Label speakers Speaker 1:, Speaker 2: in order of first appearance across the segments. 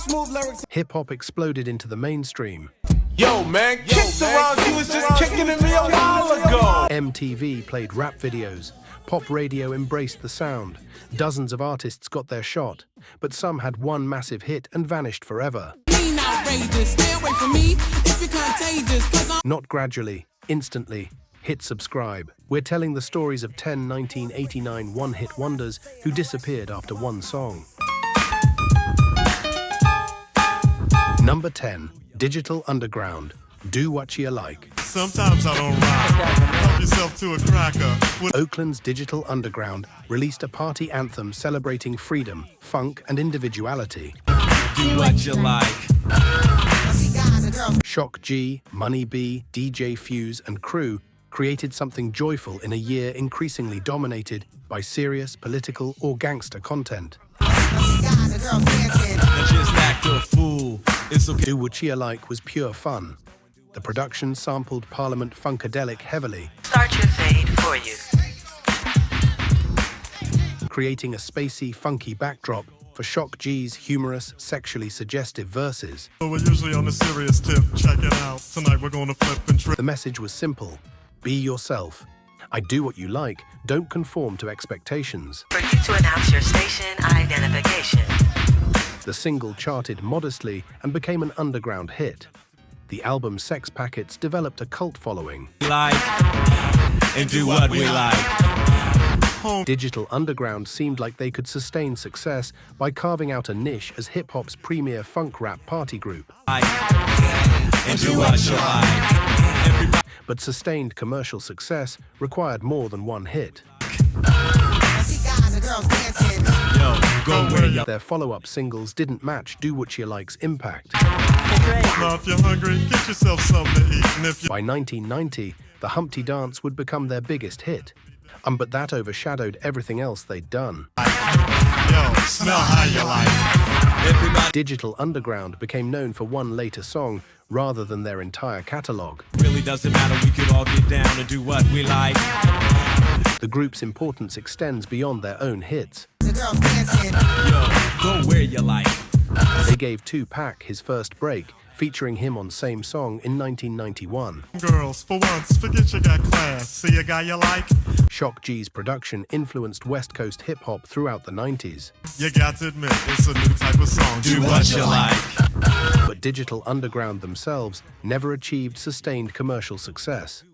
Speaker 1: smooth lyrics.
Speaker 2: Hip-hop exploded into the mainstream.
Speaker 1: Yo, man, kick the rock. You was just kicking at me a while ago.
Speaker 2: MTV played rap videos. Pop radio embraced the sound. Dozens of artists got their shot, but some had one massive hit and vanished forever.
Speaker 3: Stay away from me if you're contagious, 'cause I'm
Speaker 2: Not gradually, instantly. Hit subscribe. We're telling the stories of 10 1989 one-hit wonders who disappeared after one song. Number 10. Digital Underground. Do What You Like.
Speaker 4: Sometimes I don't rhyme. Help yourself to a cracker.
Speaker 2: Oakland's Digital Underground released a party anthem celebrating freedom, funk, and individuality.
Speaker 5: Do what you like.
Speaker 2: Shock G, Money B, DJ Fuse, and crew created something joyful in a year increasingly dominated by serious, political, or gangster content.
Speaker 5: Just act a fool. It's okay.
Speaker 2: Do What You Like was pure fun. The production sampled Parliament Funkadelic heavily,
Speaker 6: Start your fade for you.
Speaker 2: creating a spacey, funky backdrop for Shock G's humorous, sexually suggestive verses.
Speaker 4: We're usually on a serious tip. Check it out. Tonight we're gonna flip and trip.
Speaker 2: The message was simple: be yourself. I do what you like, don't conform to expectations.
Speaker 6: For you to announce your station identification.
Speaker 2: The single charted modestly and became an underground hit. The album Sex Packets developed a cult following.
Speaker 5: Like and do what we like.
Speaker 2: Digital Underground seemed like they could sustain success by carving out a niche as hip-hop's premier funk rap party group.
Speaker 5: Like and do what you like. Everybody.
Speaker 2: But sustained commercial success required more than one hit.
Speaker 5: Yo, go where you.
Speaker 2: Their follow-up singles didn't match Do What You Like's impact.
Speaker 4: Now, if you're hungry, get yourself something to eat. And if you
Speaker 2: By 1990, the Humpty Dance would become their biggest hit. But that overshadowed everything else they'd done.
Speaker 4: yo, smell how you like.
Speaker 5: Everybody
Speaker 2: Digital Underground became known for one later song rather than their entire catalogue.
Speaker 5: really doesn't matter. We could all get down and do what we like.
Speaker 2: The group's importance extends beyond their own hits.
Speaker 5: Yo, go where you like.
Speaker 2: They gave Tupac his first break, featuring him on Same Song in 1991.
Speaker 4: Girls, for once, forget you got class. See a guy you like?
Speaker 2: Shock G's production influenced West Coast hip-hop throughout the 90s.
Speaker 4: You got to admit, it's a new type of song.
Speaker 5: Do what you like.
Speaker 2: But Digital Underground themselves never achieved sustained commercial success.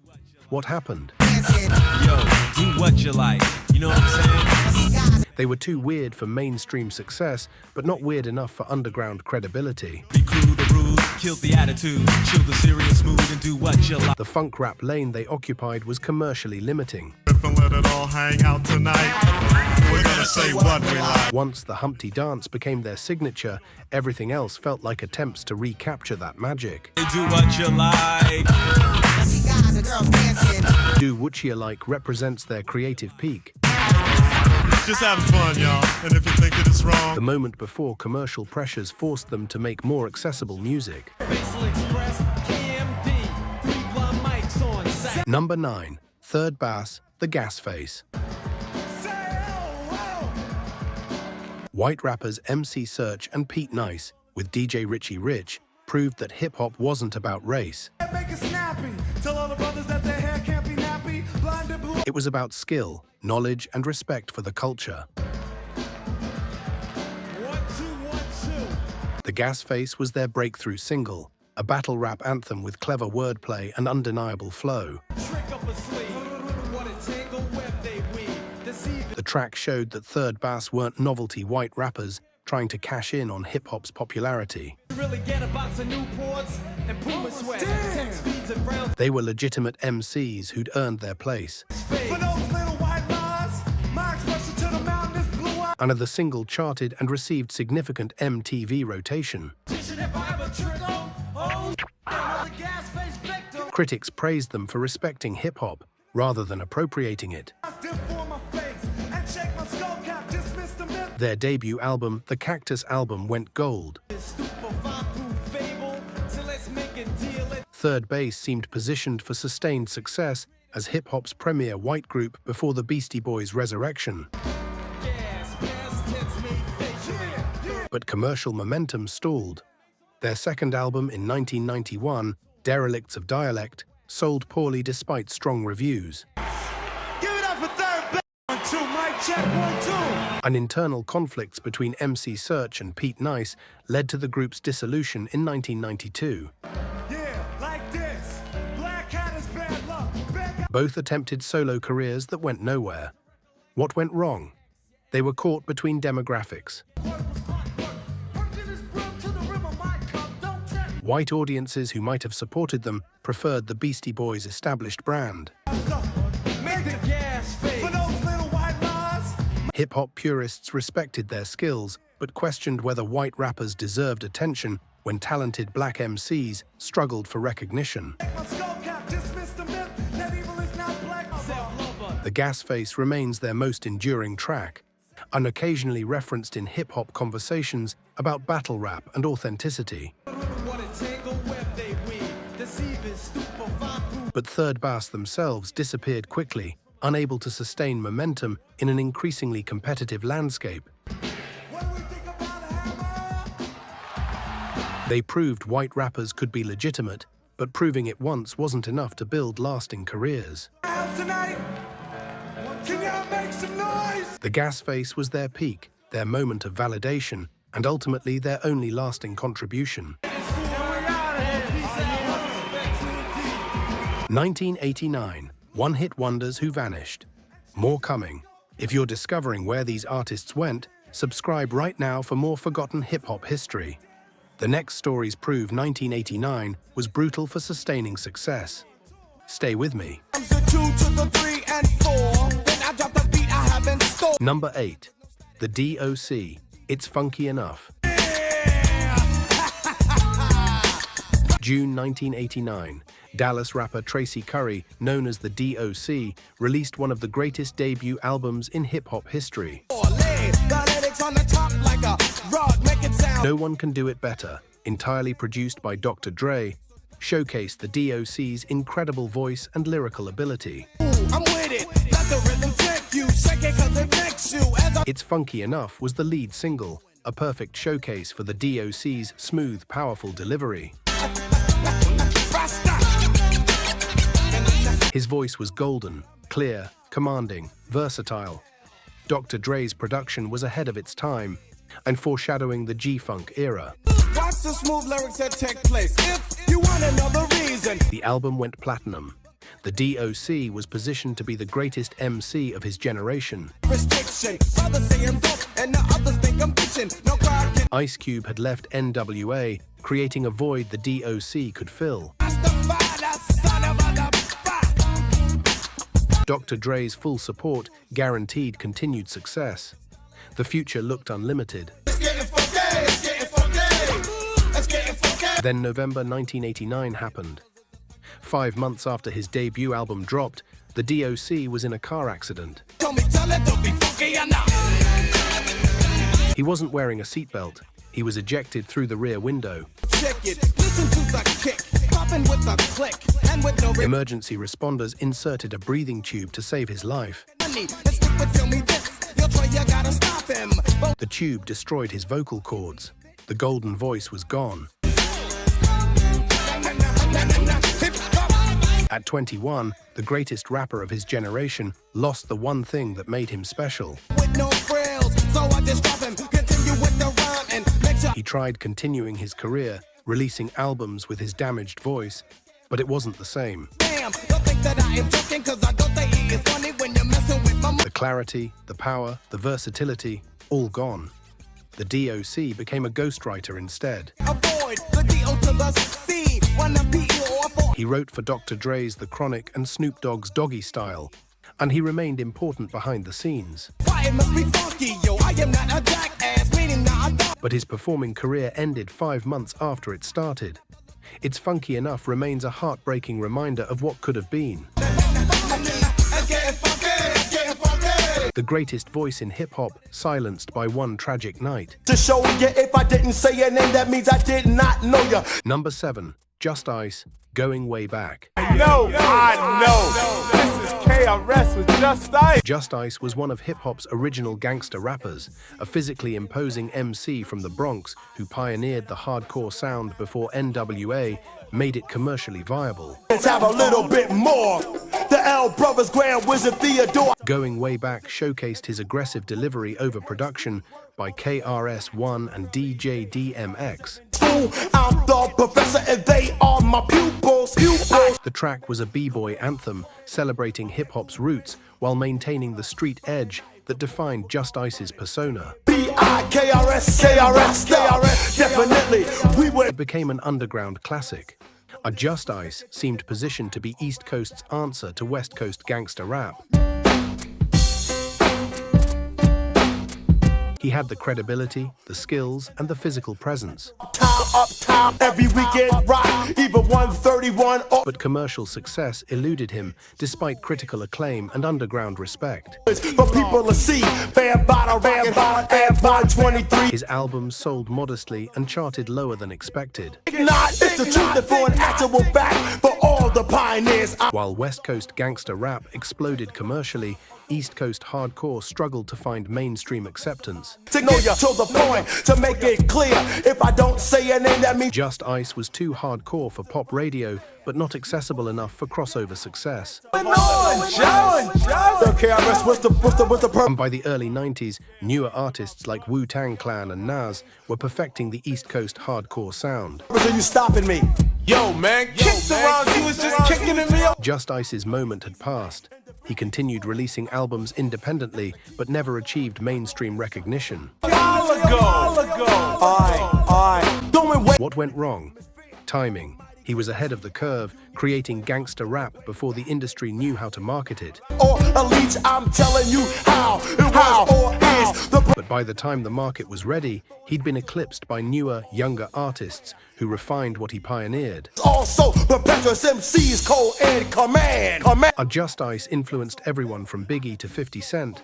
Speaker 2: What happened?
Speaker 5: Yo, do what you like. You know what I'm saying?
Speaker 2: They were too weird for mainstream success, but not weird enough for underground credibility.
Speaker 5: Be crude or rude, kill the attitude, chill the serious mood and do what you like.
Speaker 2: The funk rap lane they occupied was commercially limiting.
Speaker 4: And let it all hang out tonight. We're gonna say what we like.
Speaker 2: Once the Humpty Dance became their signature, everything else felt like attempts to recapture that magic.
Speaker 5: Do what you like.
Speaker 2: Do What You Like represents their creative peak.
Speaker 4: Just having fun, y'all. And if you think it is wrong,
Speaker 2: The moment before commercial pressures forced them to make more accessible music. Number 9. Third Bass, The Gas Face. White rappers MC Search and Pete Nice, with DJ Richie Rich, proved that hip-hop wasn't about race. It was about skill, knowledge, and respect for the culture. The Gas Face was their breakthrough single, a battle rap anthem with clever wordplay and undeniable flow. The track showed that Third Bass weren't novelty white rappers trying to cash in on hip-hop's popularity. They were legitimate MCs who'd earned their place. And the single charted and received significant MTV rotation. Critics praised them for respecting hip-hop rather than appropriating it. Their debut album, The Cactus Album, went gold. Third Bass seemed positioned for sustained success as hip-hop's premier white group before the Beastie Boys' resurrection. But commercial momentum stalled. Their second album in 1991, Derelicts of Dialect, sold poorly despite strong reviews.
Speaker 1: Give it up for third. 1, 2, mic check, 1, 2.
Speaker 2: An internal conflicts between MC Search and Pete Nice led to the group's dissolution in 1992.
Speaker 1: Yeah, like this. Black hat is bad luck. Bad
Speaker 2: Both attempted solo careers that went nowhere. What went wrong? They were caught between demographics. White audiences who might have supported them preferred the Beastie Boys' established brand.
Speaker 1: Make the gas fade. For those little white lies.
Speaker 2: Hip-hop purists respected their skills, but questioned whether white rappers deserved attention when talented black MCs struggled for recognition. The Gas Face remains their most enduring track, and occasionally referenced in hip-hop conversations about battle rap and authenticity. But Third Bass themselves disappeared quickly, unable to sustain momentum in an increasingly competitive landscape. They proved white rappers could be legitimate, but proving it once wasn't enough to build lasting careers. The Gas Face was their peak, their moment of validation, and ultimately their only lasting contribution. 1989, one-hit wonders who vanished. More coming. If you're discovering where these artists went, subscribe right now for more forgotten hip-hop history. The next stories prove 1989 was brutal for sustaining success. Stay with me. Number 8. The D.O.C. It's Funky Enough. June 1989. Dallas rapper Tracy Curry, known as the D.O.C., released one of the greatest debut albums in hip-hop history. No One Can Do It Better, entirely produced by Dr. Dre, showcased the D.O.C.'s incredible voice and lyrical ability. It's Funky Enough was the lead single, a perfect showcase for the D.O.C.'s smooth, powerful delivery. His voice was golden, clear, commanding, versatile. Dr. Dre's production was ahead of its time and foreshadowing the G-Funk era.
Speaker 1: Watch the smooth lyrics that take place. If you want another reason.
Speaker 2: The album went platinum. The D.O.C. was positioned to be the greatest MC of his generation. Ice Cube had left NWA, creating a void the D.O.C. could fill. Dr. Dre's full support guaranteed continued success. The future looked unlimited. Then November 1989 happened. 5 months after his debut album dropped, the D.O.C. was in a car accident. He wasn't wearing a seatbelt. He was ejected through the rear window. Emergency responders inserted a breathing tube to save his life. The tube destroyed his vocal cords. The golden voice was gone. At 21, the greatest rapper of his generation lost the one thing that made him special. He tried continuing his career, releasing albums with his damaged voice, but it wasn't the same. The clarity, the power, the versatility, all gone. The D.O.C. became a ghostwriter instead. He wrote for Dr. Dre's The Chronic and Snoop Dogg's Doggy Style, and he remained important behind the scenes. But his performing career ended 5 months after it started. It's Funky Enough remains a heartbreaking reminder of what could have been. The greatest voice in hip-hop, silenced by one tragic night.
Speaker 1: To show you if I didn't say your name, that means I did not know you.
Speaker 2: Number 7. Just Ice, Going Way Back.
Speaker 1: No, I know. This is KRS with Just Ice.
Speaker 2: Just Ice was one of hip-hop's original gangster rappers, a physically imposing MC from the Bronx who pioneered the hardcore sound before NWA made it commercially viable.
Speaker 7: Let's have a little bit more. The L Brothers, Grand Wizard Theodore.
Speaker 2: Going Way Back showcased his aggressive delivery over production by KRS-One and DJ DMX.
Speaker 7: I'm the professor and they are my pupils.
Speaker 2: The track was a b-boy anthem celebrating hip-hop's roots while maintaining the street edge that defined Just Ice's persona.
Speaker 7: B-I-K-R-S, definitely, we were.
Speaker 2: It became an underground classic. A Just Ice seemed positioned to be East Coast's answer to West Coast gangster rap. He had the credibility, the skills, and the physical presence.
Speaker 7: Uptown, every weekend rock, even 131.
Speaker 2: But commercial success eluded him despite critical acclaim and underground respect.
Speaker 7: But people will see, Bam Bada, 23.
Speaker 2: His albums sold modestly and charted lower than expected.
Speaker 7: It's the truth for an actual fact for all the pioneers.
Speaker 2: While West Coast gangster rap exploded commercially, East Coast hardcore struggled to find mainstream acceptance.
Speaker 7: To know you to the point, to make it clear, if I don't say a name that means.
Speaker 2: Just Ice was too hardcore for pop radio, but not accessible enough for crossover success.
Speaker 7: Okay, what's the purpose?
Speaker 2: And by the early 90s, newer artists like Wu-Tang Clan and Nas were perfecting the East Coast hardcore sound.
Speaker 7: Are you stopping me?
Speaker 1: Yo, man, kick the round. You was just kicking at me.
Speaker 2: Just Ice's moment had passed. He continued releasing albums independently, but never achieved mainstream recognition. What went wrong? Timing. He was ahead of the curve, creating gangster rap before the industry knew how to market it.
Speaker 7: Or elites, I'm telling you how.
Speaker 2: But by the time the market was ready, he'd been eclipsed by newer, younger artists who refined what he pioneered.
Speaker 7: Also, the Petrus MC's code and command.
Speaker 2: A Just Ice influenced everyone from Biggie to 50 Cent,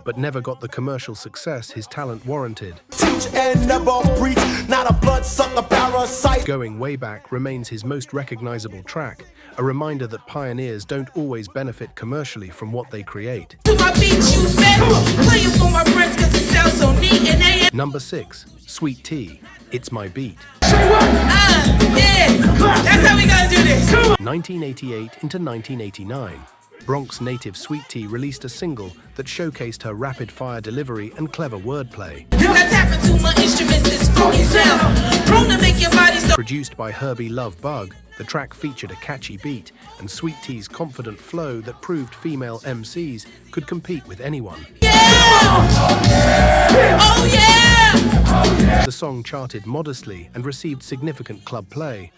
Speaker 2: but never got the commercial success his talent warranted.
Speaker 7: Teach and never preach, not a bloodsucker parasite.
Speaker 2: Going Way Back remains his most recognizable track, a reminder that pioneers don't always benefit commercially from what they create. Number 6, Sweet Tea, It's My Beat.
Speaker 3: That's how we gotta do this.
Speaker 2: 1988 into 1989. Bronx native Sweet Tea released a single that showcased her rapid-fire delivery and clever wordplay. Produced by Herbie Love Bug, the track featured a catchy beat and Sweet Tea's confident flow that proved female MCs could compete with anyone.
Speaker 3: Oh yeah!
Speaker 2: The song charted modestly and received significant club play.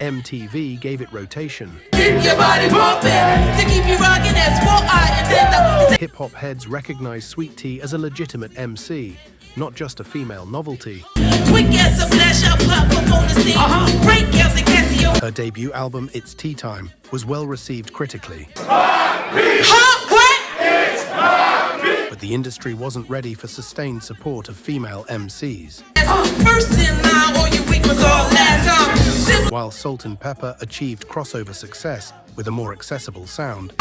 Speaker 2: MTV gave it rotation.
Speaker 3: Keep your body bumping to keep you rocking. That's what I intend.
Speaker 2: Hip-hop heads recognized Sweet Tea as a legitimate MC, not just a female novelty.
Speaker 3: Quick as a flash, I'll pop up on the scene. Break out the Casio.
Speaker 2: Her debut album, It's Tea Time, was well received critically. But the industry wasn't ready for sustained support of female MCs.
Speaker 3: First in line, all you weak was all last time.
Speaker 2: While Salt and Pepper achieved crossover success with a more accessible sound,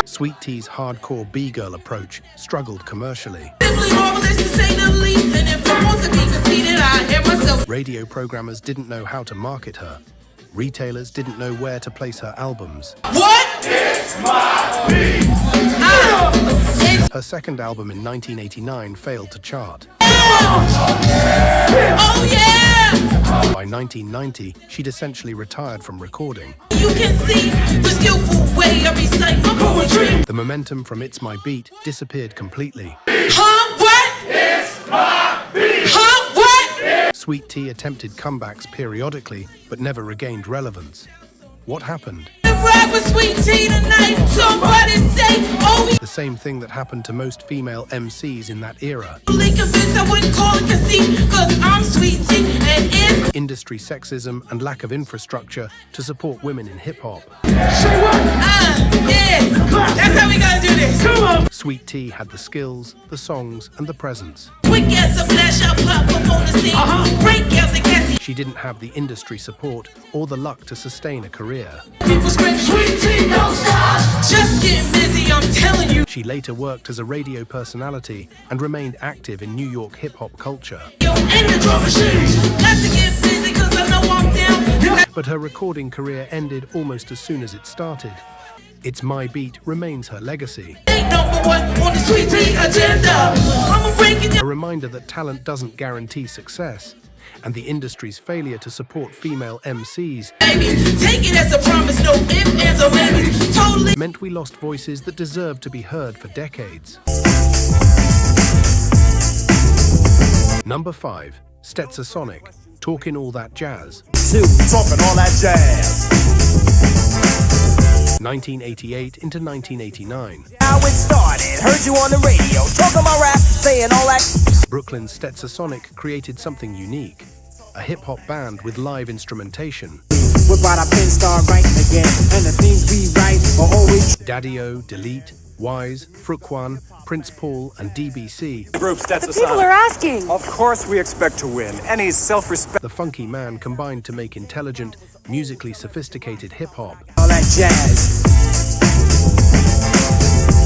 Speaker 2: Sweet Tea's hardcore B-girl approach struggled commercially. Radio programmers didn't know how to market her. Retailers didn't know where to place her albums.
Speaker 3: What? It's my beat.
Speaker 2: Her second album in 1989 failed to chart.
Speaker 3: Oh yeah!
Speaker 2: By 1990, she'd essentially retired from recording.
Speaker 3: You can see the skillful way I recite my poetry.
Speaker 2: The momentum from It's My Beat disappeared completely.
Speaker 3: Huh? What? It's my beat. Huh? What?
Speaker 2: Sweet Tea attempted comebacks periodically, but never regained relevance. What happened?
Speaker 3: Sweet Tea tonight. Somebody say, oh,
Speaker 2: the same thing that happened to most female MCs in that era.
Speaker 3: Convinced I wouldn't call it conceit, 'cause I'm Sweet Tea and it's
Speaker 2: industry sexism and lack of infrastructure to support women in hip-hop.
Speaker 3: Yeah, that's how we gotta do this. Come on.
Speaker 2: Sweet Tea had the skills, the songs, and the presence.
Speaker 3: We Quick as a flash, I pop up on the scene. Break out the gas.
Speaker 2: She didn't have the industry support or the luck to sustain a career.
Speaker 3: People scream, sweet tea, don't stop. Just getting busy, I'm telling you.
Speaker 2: She later worked as a radio personality and remained active in New York hip-hop culture.
Speaker 3: Yo, in the drum machine. Got to get busy, cause I know I'm down.
Speaker 2: But her recording career ended almost as soon as it started. It's My Beat remains her legacy.
Speaker 3: Ain't number one on the sweet tea agenda. I'm breaking
Speaker 2: A reminder that talent doesn't guarantee success, and the industry's failure to support female MCs
Speaker 3: baby. Take it as a promise, no ifs, ands, or maybes. Totally.
Speaker 2: meant we lost voices that deserved to be heard for decades. Number 5, Stetsasonic, Talkin' All That Jazz.
Speaker 7: Talking all that jazz.
Speaker 2: 1988 into 1989.
Speaker 8: How it started, heard you on the radio, talking my rap, saying all that.
Speaker 2: Brooklyn's Stetsasonic created something unique, a hip-hop band with live instrumentation.
Speaker 8: Whip out our pen, start writing again, and the things we write are always
Speaker 2: Daddy-O, Delete, Wise, Fruquan, Prince Paul, and D.B.C.
Speaker 9: Group Stetsasonic.
Speaker 10: People are asking.
Speaker 9: Of course we expect to win. Any self-respect.
Speaker 2: The funky man combined to make intelligent, musically sophisticated hip-hop.
Speaker 8: all that jazz.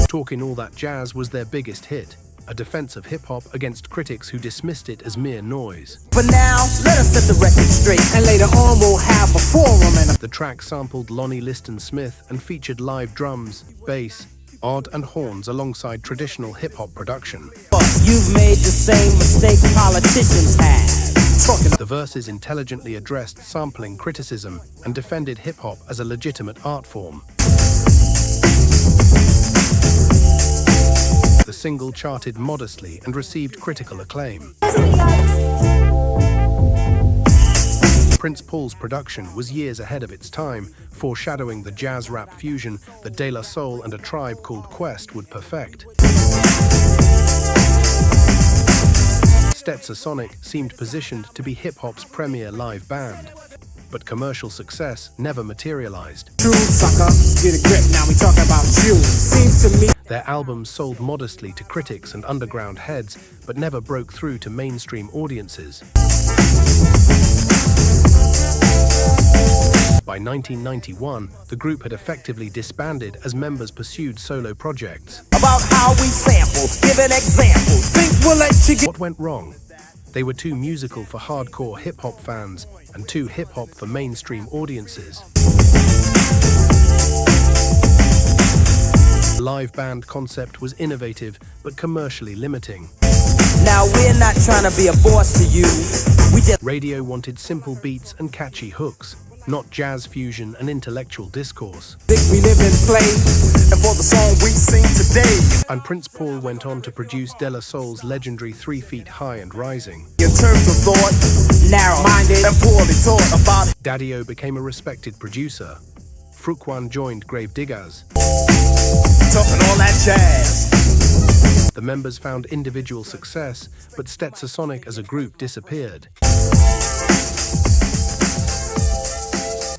Speaker 2: Talkin' All That Jazz was their biggest hit, a defense of hip-hop against critics who dismissed it as mere noise.
Speaker 8: But now, let us set the record straight, and later on we'll have a forum and
Speaker 2: The track sampled Lonnie Liston Smith and featured live drums, bass, odd and horns alongside traditional hip-hop production.
Speaker 8: you've made the same mistake politicians have. Talking
Speaker 2: The verses intelligently addressed sampling criticism and defended hip-hop as a legitimate art form. The single charted modestly and received critical acclaim. Prince Paul's production was years ahead of its time, foreshadowing the jazz rap fusion that De La Soul and A Tribe Called Quest would perfect. Stetsasonic seemed positioned to be hip-hop's premier live band, but commercial success never materialized.
Speaker 8: true sucker, get a grip, now we talking about you. Seems to me
Speaker 2: Their albums sold modestly to critics and underground heads, but never broke through to mainstream audiences. By 1991, the group had effectively disbanded as members pursued solo projects.
Speaker 8: about how we sample, give an example. Think we'll let you get
Speaker 2: What went wrong? They were too musical for hardcore hip-hop fans and too hip-hop for mainstream audiences. The live band concept was innovative but commercially limiting.
Speaker 8: Now we're not trying to be a boss to you. We just
Speaker 2: Radio wanted simple beats and catchy hooks, not jazz fusion and intellectual discourse.
Speaker 8: think we live and play. And for the song we sing today,
Speaker 2: And Prince Paul went on to produce De La Soul's legendary 3 Feet High and Rising.
Speaker 8: in terms of thought, narrow-minded and poorly taught about it.
Speaker 2: Daddy-O became a respected producer. Fruquan joined Grave Diggers.
Speaker 7: Talking all that jazz.
Speaker 2: The members found individual success, but Stetsasonic as a group disappeared.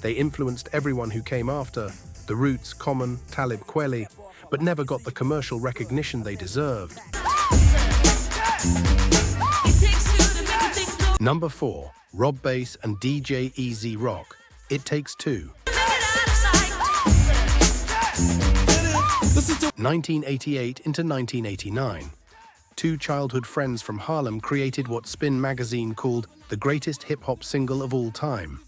Speaker 2: They influenced everyone who came after, The Roots, Common, Talib Kweli, but never got the commercial recognition they deserved. Number 4, Rob Bass and DJ Easy Rock, It Takes Two. 1988 into 1989. Two childhood friends from Harlem created what Spin magazine called the greatest hip-hop single of all time.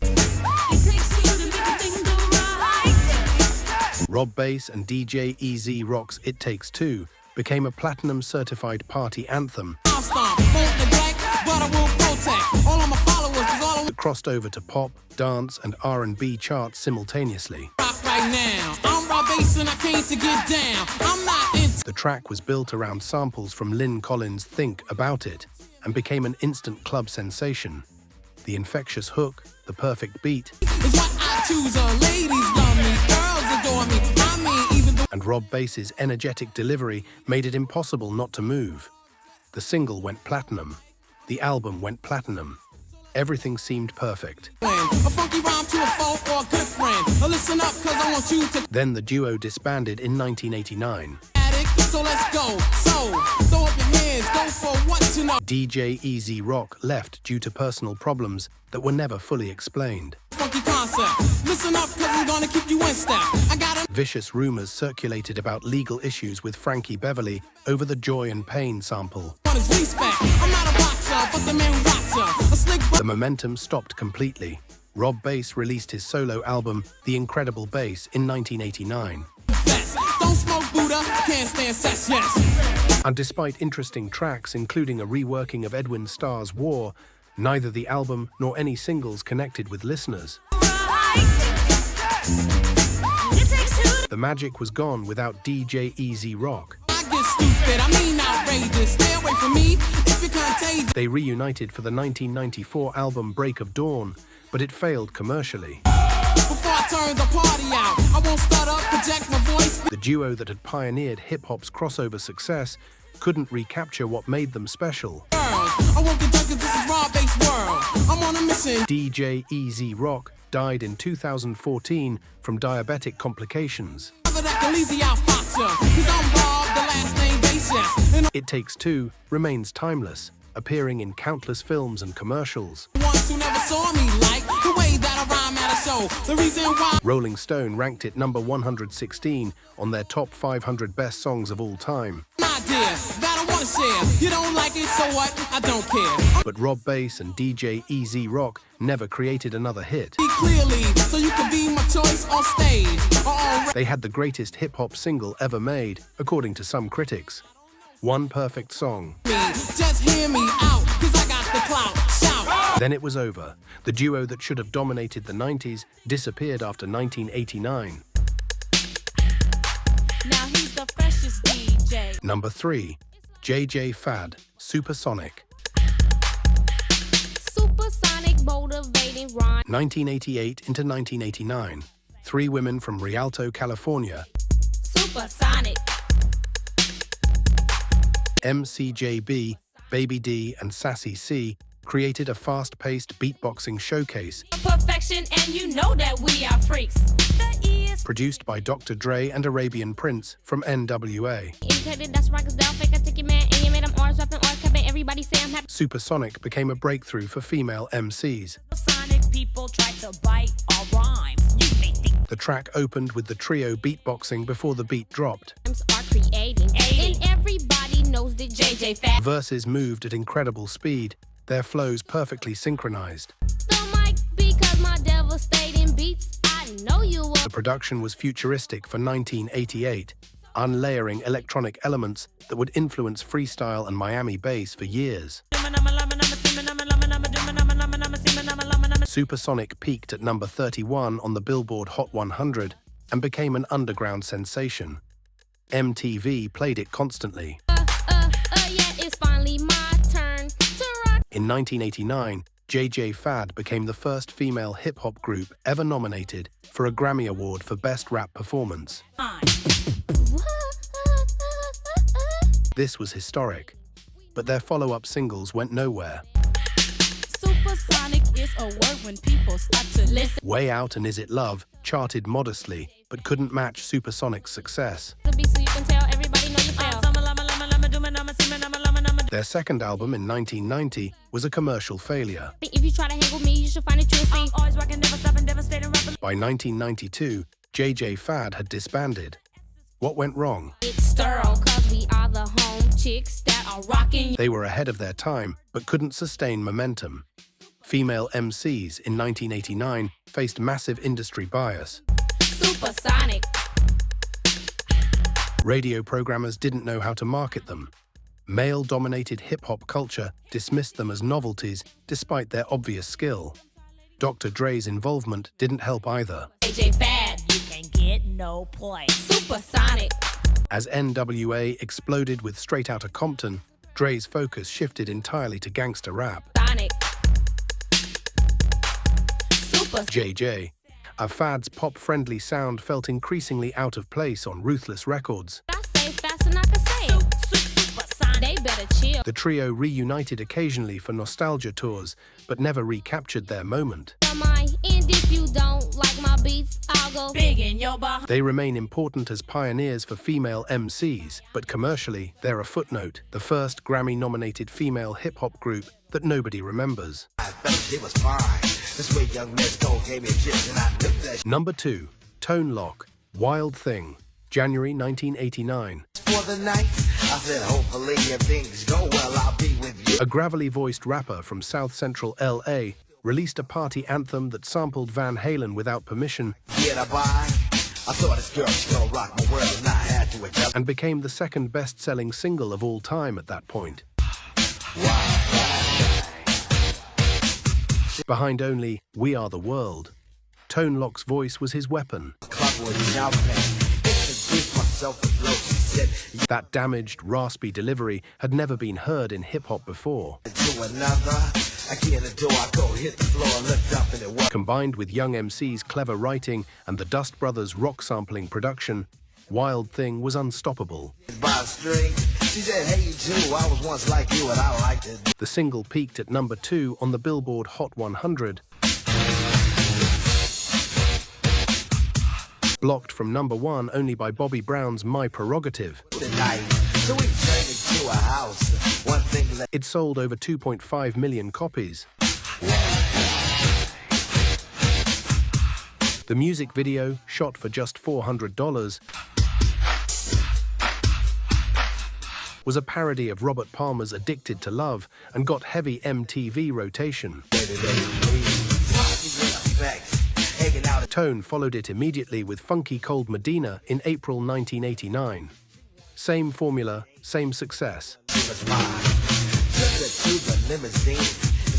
Speaker 2: Rob Bass and DJ Easy Rock's It Takes Two became a platinum-certified party anthem that crossed over to pop, dance, and R&B charts simultaneously. The track was built around samples from Lynn Collins' Think About It and became an instant club sensation. The infectious hook, the perfect beat, and Rob Bass's energetic delivery made it impossible not to move. The single went platinum. The album went platinum. Everything seemed perfect. Then the duo disbanded in 1989.
Speaker 3: So let's go. So, throw up your hands, go for what tonight?
Speaker 2: DJ Easy Rock left due to personal problems that were never fully explained.
Speaker 3: Funky concept. Listen up, cause I'm gonna keep you in step. I got a
Speaker 2: Vicious rumors circulated about legal issues with Frankie Beverly over the Joy and Pain sample.
Speaker 3: on his respect. I'm not a boxer, but the man rocks her. A slick
Speaker 2: The momentum stopped completely. Rob Bass released his solo album, The Incredible Bass, in 1989.
Speaker 3: vest. Don't smoke Buddha, can't stand sex, yes.
Speaker 2: And despite interesting tracks, including a reworking of Edwin Starr's War, neither the album nor any singles connected with listeners. The magic was gone without DJ Easy Rock.
Speaker 3: I get stupid, I mean outrageous. Stay away from me if you're contagious.
Speaker 2: They reunited for the 1994 album Break of Dawn, but it failed commercially.
Speaker 3: Before I turn the party out, I won't stutter, project my voice.
Speaker 2: The duo that had pioneered hip-hop's crossover success couldn't recapture what made them special.
Speaker 3: I won't get done 'cause this is raw-based world. I'm on a mission.
Speaker 2: DJ Easy Rock died in 2014 from diabetic complications. It Takes Two remains timeless, appearing in countless films and commercials. Rolling Stone ranked it number 116 on their top 500 best songs of all time. But Rob Bass and DJ Easy Rock never created another hit. They had the greatest hip-hop single ever made, according to some critics. One perfect song.
Speaker 3: Just hear me out, 'cause I got the clout. Shout.
Speaker 2: Then it was over. The duo that should have dominated the 90s disappeared after 1989.
Speaker 10: Now he's the freshest DJ.
Speaker 2: Number 3, JJ Fad, Supersonic.
Speaker 10: Supersonic motivating rhyme.
Speaker 2: 1988 into 1989. 3 women from Rialto, California.
Speaker 10: Supersonic.
Speaker 2: MCJB, Baby D, and Sassy C created a fast-paced beatboxing showcase
Speaker 10: Perfection, and you know that we are freaks.
Speaker 2: produced by Dr. Dre and Arabian Prince from NWA.
Speaker 10: Everybody say I'm happy.
Speaker 2: Supersonic became a breakthrough for female MCs.
Speaker 10: Sonic people try to bite our rhymes. You may think
Speaker 2: The track opened with the trio beatboxing before the beat dropped.
Speaker 10: rhymes are creating. And everybody knows that JJ Fad.
Speaker 2: Verses moved at incredible speed, their flows perfectly synchronized.
Speaker 10: The mic because my devastating beats. I know you will.
Speaker 2: The production was futuristic for 1988, unlayering electronic elements that would influence freestyle and Miami bass for years. Supersonic peaked at number 31 on the Billboard Hot 100 and became an underground sensation. MTV played it constantly.
Speaker 10: Yeah, it's finally my turn to rock.
Speaker 2: In 1989, JJ Fad became the first female hip-hop group ever nominated for a Grammy Award for Best Rap Performance. This was historic, but their follow-up singles went nowhere.
Speaker 10: Supersonic is a word when people start to listen.
Speaker 2: Way Out and Is It Love charted modestly, but couldn't match Supersonic's success.
Speaker 10: So you can tell everybody know you fail.
Speaker 2: Their second album in 1990 was a commercial failure.
Speaker 10: If you try to hang with me, you should find it true. Always rocking, never stopping, devastating rapping.
Speaker 2: By 1992, JJ Fad had disbanded. What went wrong?
Speaker 10: It's thorough, cause we are the home chicks that are rocking.
Speaker 2: They were ahead of their time, but couldn't sustain momentum. Female MCs in 1989 faced massive industry bias.
Speaker 10: Supersonic.
Speaker 2: Radio programmers didn't know how to market them. Male-dominated hip-hop culture dismissed them as novelties despite their obvious skill. Dr. Dre's involvement didn't help either.
Speaker 10: JJ Fad, you can get no play. Supersonic.
Speaker 2: As NWA exploded with Straight Outta Compton, Dre's focus shifted entirely to gangsta rap.
Speaker 10: Sonic. Super.
Speaker 2: JJ, a Fad's pop-friendly sound felt increasingly out of place on Ruthless Records.
Speaker 10: I say fast and I can say it. They better chill.
Speaker 2: The trio reunited occasionally for nostalgia tours, but never recaptured their moment.
Speaker 10: My indie if you don't like my beats, I'll go big in your behind.
Speaker 2: They remain important as pioneers for female MCs, but commercially, they're a footnote, the first Grammy-nominated female hip-hop group that nobody remembers. Number 2, Tone Loc, Wild Thing, January 1989. A gravelly-voiced rapper from South Central LA released a party anthem that sampled Van Halen without permission and became the second best-selling single of all time at that point. Behind only We Are the World, Tone Loc's voice was his weapon. That damaged, raspy delivery had never been heard in hip-hop before. Combined with Young MC's clever writing and the Dust Brothers' rock sampling production, Wild Thing was unstoppable. The single peaked at number 2 on the Billboard Hot 100, blocked from number 1 only by Bobby Brown's My Prerogative. It sold over 2.5 million copies. The music video, shot for just $400, was a parody of Robert Palmer's Addicted to Love and got heavy MTV rotation. Tone followed it immediately with Funky Cold Medina in April 1989. Same formula, same success.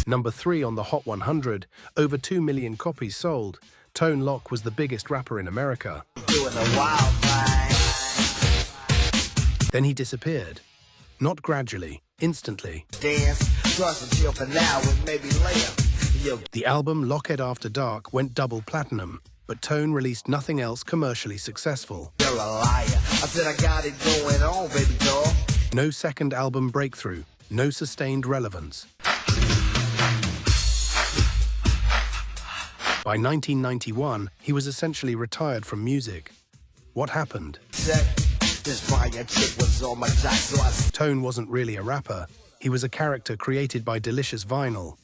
Speaker 2: Number 3 on the Hot 100, over 2 million copies sold. Tone Loc was the biggest rapper in America. Then he disappeared. Not gradually, instantly. The album Lockheed After Dark went double platinum, but Tone released nothing else commercially successful. No second album breakthrough, no sustained relevance. By 1991, he was essentially retired from music. What happened? Tone wasn't really a rapper. He was a character created by Delicious Vinyl.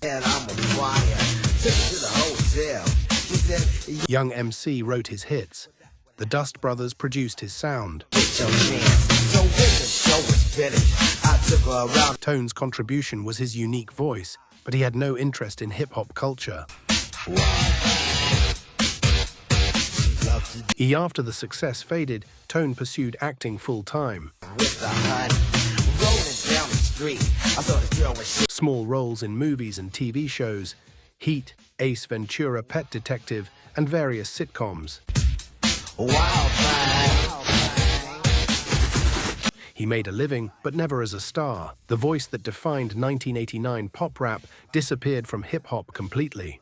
Speaker 2: Young MC wrote his hits. The Dust Brothers produced his sound. Tone's contribution was his unique voice, but he had no interest in hip-hop culture. After the success faded, Tone pursued acting full-time. Small roles in movies and TV shows, Heat, Ace Ventura, Pet Detective, and various sitcoms. He made a living, but never as a star. The voice that defined 1989 pop rap disappeared from hip-hop completely.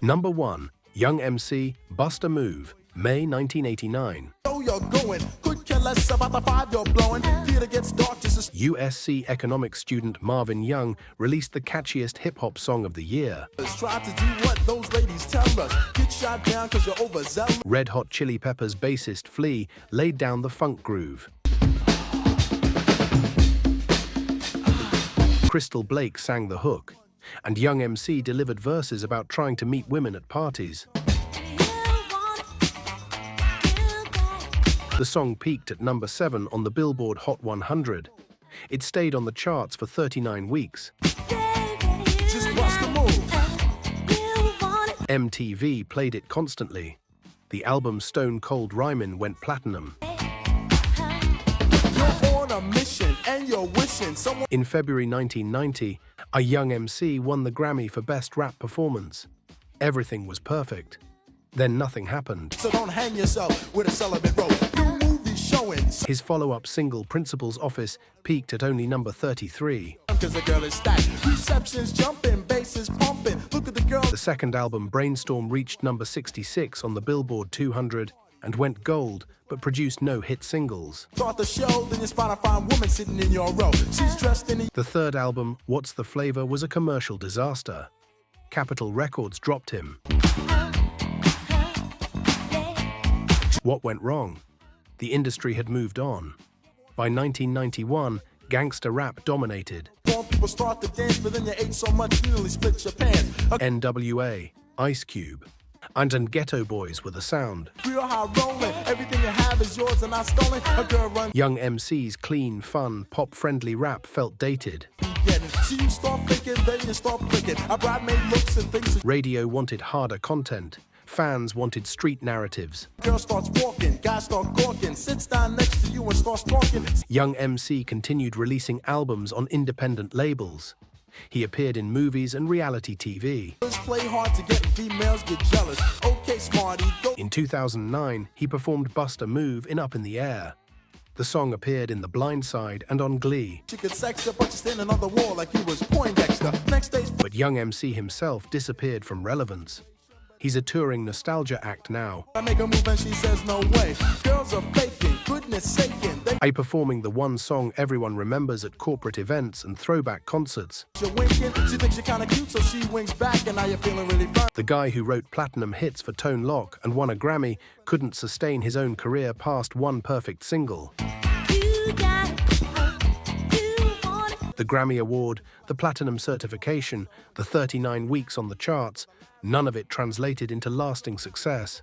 Speaker 2: Number 1, Young MC, Bust a Move, May 1989. USC economics student Marvin Young released the catchiest hip-hop song of the year. Red Hot Chili Peppers bassist Flea laid down the funk groove. Crystal Blake sang the hook, and Young MC delivered verses about trying to meet women at parties. The song peaked at number 7 on the Billboard Hot 100. It stayed on the charts for 39 weeks. MTV played it constantly. The album Stone Cold Rhymin' went platinum. In February 1990, a Young MC won the Grammy for Best Rap Performance. Everything was perfect. Then nothing happened. So don't hang yourself with a celibate rope. His follow-up single, Principal's Office, peaked at only number 33. The second album, Brainstorm, reached number 66 on the Billboard 200 and went gold but produced no hit singles.
Speaker 7: Start the show, then you spot a fine woman sitting in your row. She's dressed in
Speaker 2: The third album, What's the Flavor, was a commercial disaster. Capitol Records dropped him. What went wrong? The industry had moved on. By 1991, gangsta rap dominated.
Speaker 7: people start to dance, but then you ate so much you nearly split your pants.
Speaker 2: NWA, Ice Cube, and Ghetto Boys were the sound.
Speaker 7: Real high rolling, everything you have is yours and not stolen. A girl run.
Speaker 2: Young MC's clean, fun, pop-friendly rap felt dated.
Speaker 7: So you start thinking, then you start flicking. I bridesmaid looks and things.
Speaker 2: Radio wanted harder content. Fans wanted street narratives.
Speaker 7: Girl starts walking, guys start gawking, sits down next to you and starts talking.
Speaker 2: Young MC continued releasing albums on independent labels. He appeared in movies and reality TV.
Speaker 7: Play hard to get females get jealous. Okay, smarty, go.
Speaker 2: In 2009, he performed Bust a Move in Up in the Air. The song appeared in The Blind Side and on Glee.
Speaker 7: She could sex her, but she's standing on the wall like he was Poindexter. Next day's.
Speaker 2: But Young MC himself disappeared from relevance. He's a touring nostalgia act now.
Speaker 7: I make a move and she says no way. Girls are faking, goodness saking.
Speaker 2: They performing the one song everyone remembers at corporate events and throwback concerts.
Speaker 7: You're winking, she thinks you're kinda cute, so she winks back, and now you're feeling really fine.
Speaker 2: The guy who wrote platinum hits for Tone Loc and won a Grammy couldn't sustain his own career past one perfect single. The Grammy Award, the Platinum certification, the 39 weeks on the charts, none of it translated into lasting success.